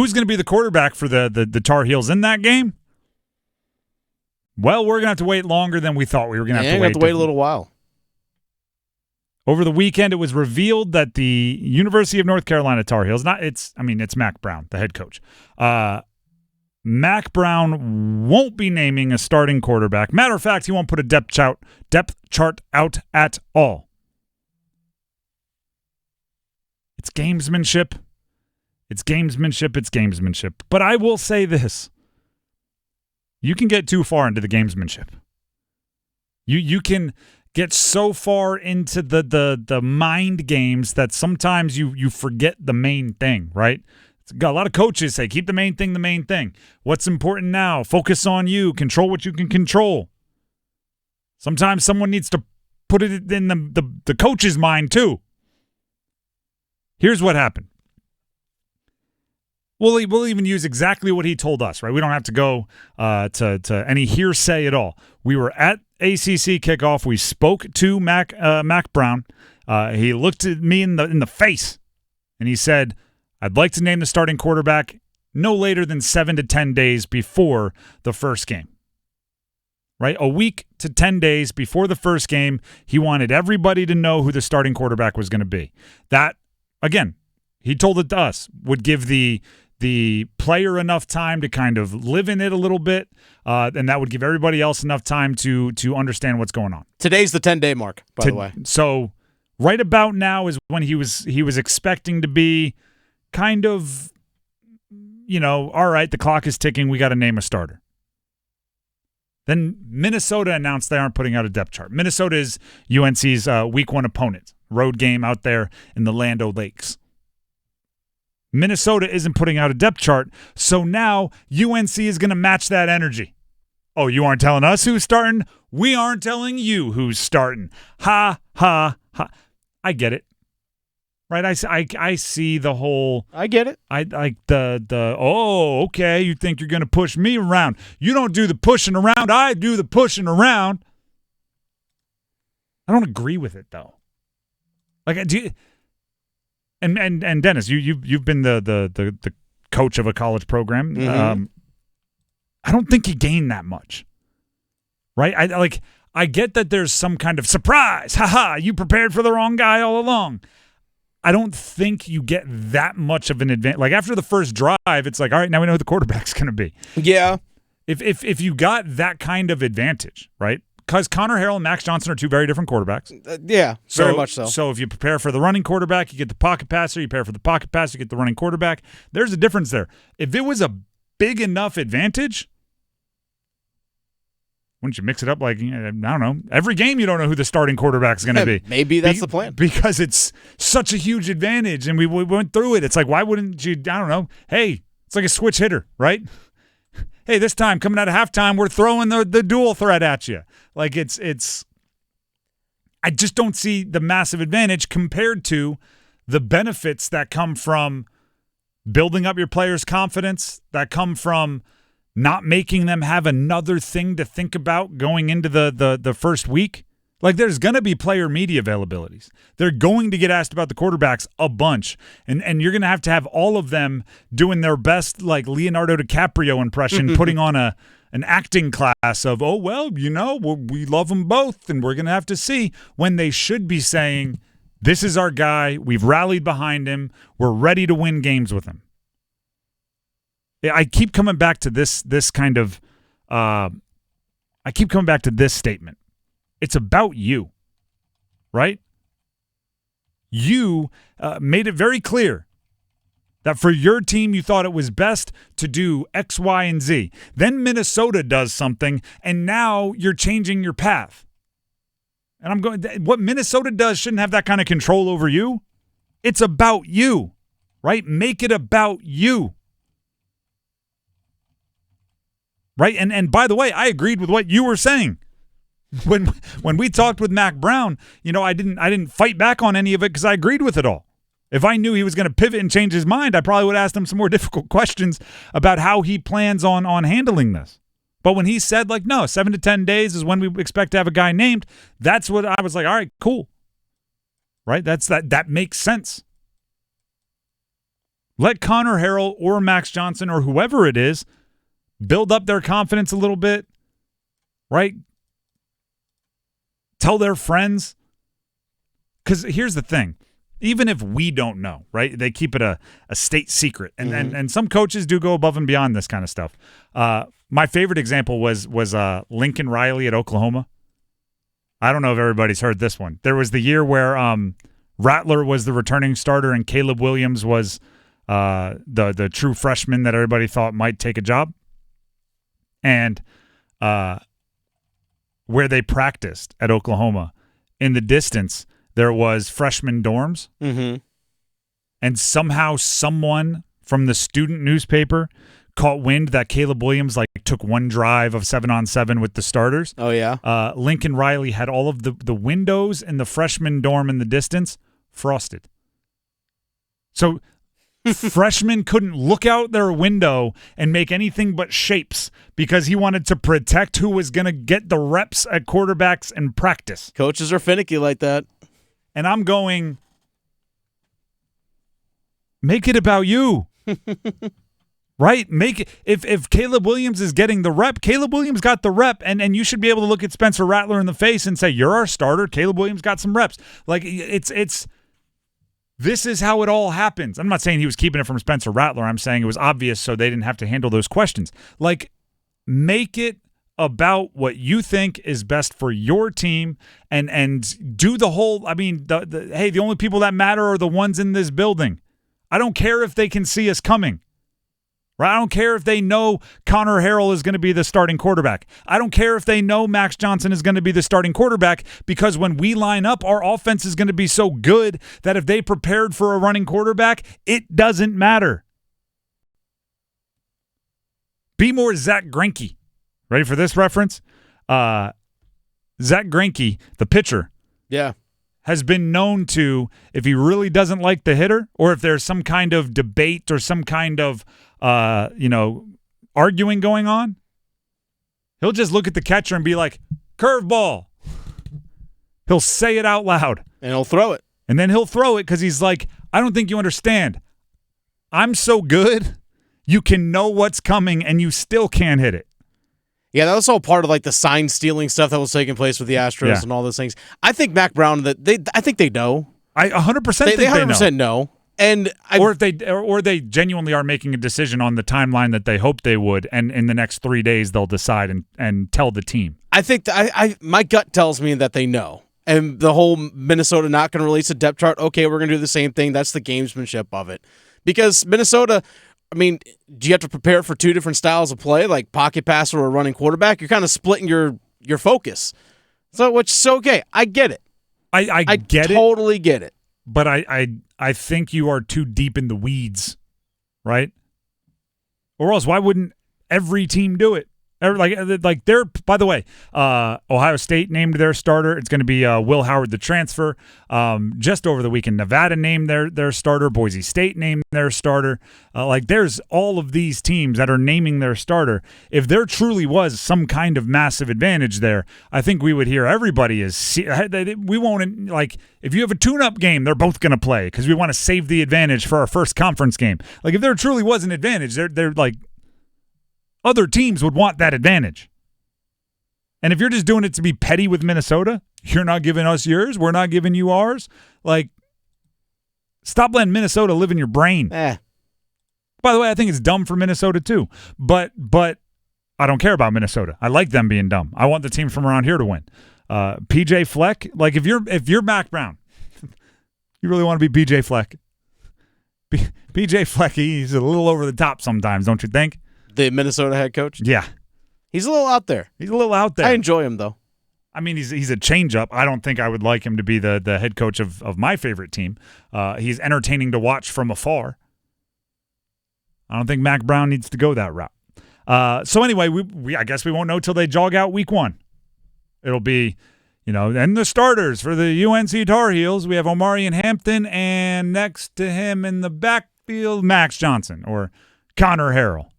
Who's going to be the quarterback for the Tar Heels in that game? Well, we're going to have to wait longer than we thought we were going to have to wait. Have to wait a little while. Over the weekend, it was revealed that the University of North Carolina Tar Heels, it's Mack Brown, the head coach. Mack Brown won't be naming a starting quarterback. Matter of fact, he won't put a depth chart out at all. It's gamesmanship. It's gamesmanship. But I will say this. You can get too far into the gamesmanship. You can get so far into the mind games that sometimes you forget the main thing, right? A lot of coaches say, keep the main thing the main thing. What's important now? Focus on you. Control what you can control. Sometimes someone needs to put it in the coach's mind too. Here's what happened. We'll even use exactly what he told us, right? We don't have to go to any hearsay at all. We were at ACC kickoff. We spoke to Mack Brown. He looked at me in the face, and he said, I'd like to name the starting quarterback no later than 7 to 10 days before the first game. Right? A week to 10 days before the first game, he wanted everybody to know who the starting quarterback was going to be. That, again, he told it to us, would give the player enough time to kind of live in it a little bit, and that would give everybody else enough time to understand what's going on. Today's the 10-day mark, by the way. So right about now is when he was expecting to be kind of, all right, the clock is ticking, we got to name a starter. Then Minnesota announced they aren't putting out a depth chart. Minnesota is UNC's week 1 opponent, road game out there in the Land O'Lakes. Minnesota isn't putting out a depth chart, so now UNC is going to match that energy. Oh, you aren't telling us who's starting? We aren't telling you who's starting. Ha, ha, ha. I get it. Right? I see the whole... I get it. I like okay, you think you're going to push me around. You don't do the pushing around. I do the pushing around. I don't agree with it, though. Like, do you... And Dennis, you've been the coach of a college program. Mm-hmm. I don't think you gain that much, right? I get that there's some kind of surprise. Ha, you prepared for the wrong guy all along. I don't think you get that much of an advantage. Like after the first drive, it's like, all right, now we know who the quarterback's going to be. Yeah. If you got that kind of advantage, right? Because Connor Harrell and Max Johnson are two very different quarterbacks. Yeah, very much so. So if you prepare for the running quarterback, you get the pocket passer. You prepare for the pocket passer, you get the running quarterback. There's a difference there. If it was a big enough advantage, wouldn't you mix it up like, I don't know, every game you don't know who the starting quarterback's going to be. Maybe that's the plan. Because it's such a huge advantage, and we went through it. It's like, why wouldn't you, I don't know, hey, it's like a switch hitter, right? Hey, this time, coming out of halftime, we're throwing the dual threat at you. Like, it's I just don't see the massive advantage compared to the benefits that come from building up your players' confidence, that come from not making them have another thing to think about going into the first week. Like, there's going to be player media availabilities. They're going to get asked about the quarterbacks a bunch, and you're going to have all of them doing their best, like, Leonardo DiCaprio impression, putting on an acting class of, oh, well, we love them both, and we're going to have to see, when they should be saying, this is our guy, we've rallied behind him, we're ready to win games with him. I keep coming back to this kind of I keep coming back to this statement. It's about you, right? You made it very clear that for your team, you thought it was best to do X, Y, and Z. Then Minnesota does something, and now you're changing your path. And I'm going, what Minnesota does shouldn't have that kind of control over you. It's about you, right? Make it about you. Right? And by the way, I agreed with what you were saying. When we talked with Mack Brown, I didn't fight back on any of it because I agreed with it all. If I knew he was going to pivot and change his mind, I probably would ask him some more difficult questions about how he plans on handling this. But when he said, like, no, 7 to 10 days is when we expect to have a guy named, that's what I was like, all right, cool. Right? That makes sense. Let Connor Harrell or Max Johnson or whoever it is build up their confidence a little bit, right? Tell their friends. Because here's the thing. Even if we don't know, right? They keep it a state secret. And some coaches do go above and beyond this kind of stuff. My favorite example was Lincoln Riley at Oklahoma. I don't know if everybody's heard this one. There was the year where Rattler was the returning starter and Caleb Williams was the true freshman that everybody thought might take a job. And where they practiced at Oklahoma, in the distance, there was freshman dorms. Mm-hmm. And somehow someone from the student newspaper caught wind that Caleb Williams took one drive of 7-on-7 with the starters. Oh, yeah? Lincoln Riley had all of the windows in the freshman dorm in the distance frosted. So freshmen couldn't look out their window and make anything but shapes because he wanted to protect who was going to get the reps at quarterbacks in practice. Coaches are finicky like that. And I'm going, make it about you. Right? Make it, if Caleb Williams is getting the rep, Caleb Williams got the rep, and you should be able to look at Spencer Rattler in the face and say, you're our starter. Caleb Williams got some reps. This is how it all happens. I'm not saying he was keeping it from Spencer Rattler. I'm saying it was obvious so they didn't have to handle those questions. Make it about what you think is best for your team and do the whole, the only people that matter are the ones in this building. I don't care if they can see us coming. Right? I don't care if they know Connor Harrell is going to be the starting quarterback. I don't care if they know Max Johnson is going to be the starting quarterback, because when we line up, our offense is going to be so good that if they prepared for a running quarterback, it doesn't matter. Be more Zach Greinke. Ready for this reference? Zach Greinke, the pitcher, has been known to, if he really doesn't like the hitter, or if there's some kind of debate or some kind of arguing going on, he'll just look at the catcher and be like, curveball. He'll say it out loud. And he'll throw it. And then he'll throw it because he's like, I don't think you understand. I'm so good, you can know what's coming and you still can't hit it. Yeah, that was all part of the sign stealing stuff that was taking place with the Astros and all those things. I think Mack Brown, I think they know. I 100% think they 100% know. And or they genuinely are making a decision on the timeline that they hope they would, and in the next 3 days they'll decide and tell the team. I think my gut tells me that they know. And the whole Minnesota not going to release a depth chart, okay, we're going to do the same thing. That's the gamesmanship of it. Because Minnesota, do you have to prepare for two different styles of play, like pocket passer or running quarterback? You're kind of splitting your focus. So, which is okay. I get it. I get it. Totally get it. But I think you are too deep in the weeds, right? Or else, why wouldn't every team do it? They're, by the way, Ohio State named their starter. It's going to be Will Howard, the transfer. Just over the weekend, Nevada named their starter. Boise State named their starter. There's all of these teams that are naming their starter. If there truly was some kind of massive advantage there, I think we would hear everybody is. We won't if you have a tune-up game, they're both going to play because we want to save the advantage for our first conference game. If there truly was an advantage, they're other teams would want that advantage. And if you're just doing it to be petty with Minnesota, you're not giving us yours, we're not giving you ours. Stop letting Minnesota live in your brain. By the way, I think it's dumb for Minnesota too. But I don't care about Minnesota. I like them being dumb. I want the team from around here to win. PJ Fleck, if you're Mack Brown, you really want to be PJ Fleck. PJ Fleck, he's a little over the top sometimes, don't you think? The Minnesota head coach? Yeah. He's a little out there. I enjoy him, though. He's a change-up. I don't think I would like him to be the head coach of my favorite team. He's entertaining to watch from afar. I don't think Mack Brown needs to go that route. So anyway, I guess we won't know till they jog out week one. It'll be, and the starters for the UNC Tar Heels. We have Omarion Hampton, and next to him in the backfield, Max Johnson or Connor Harrell.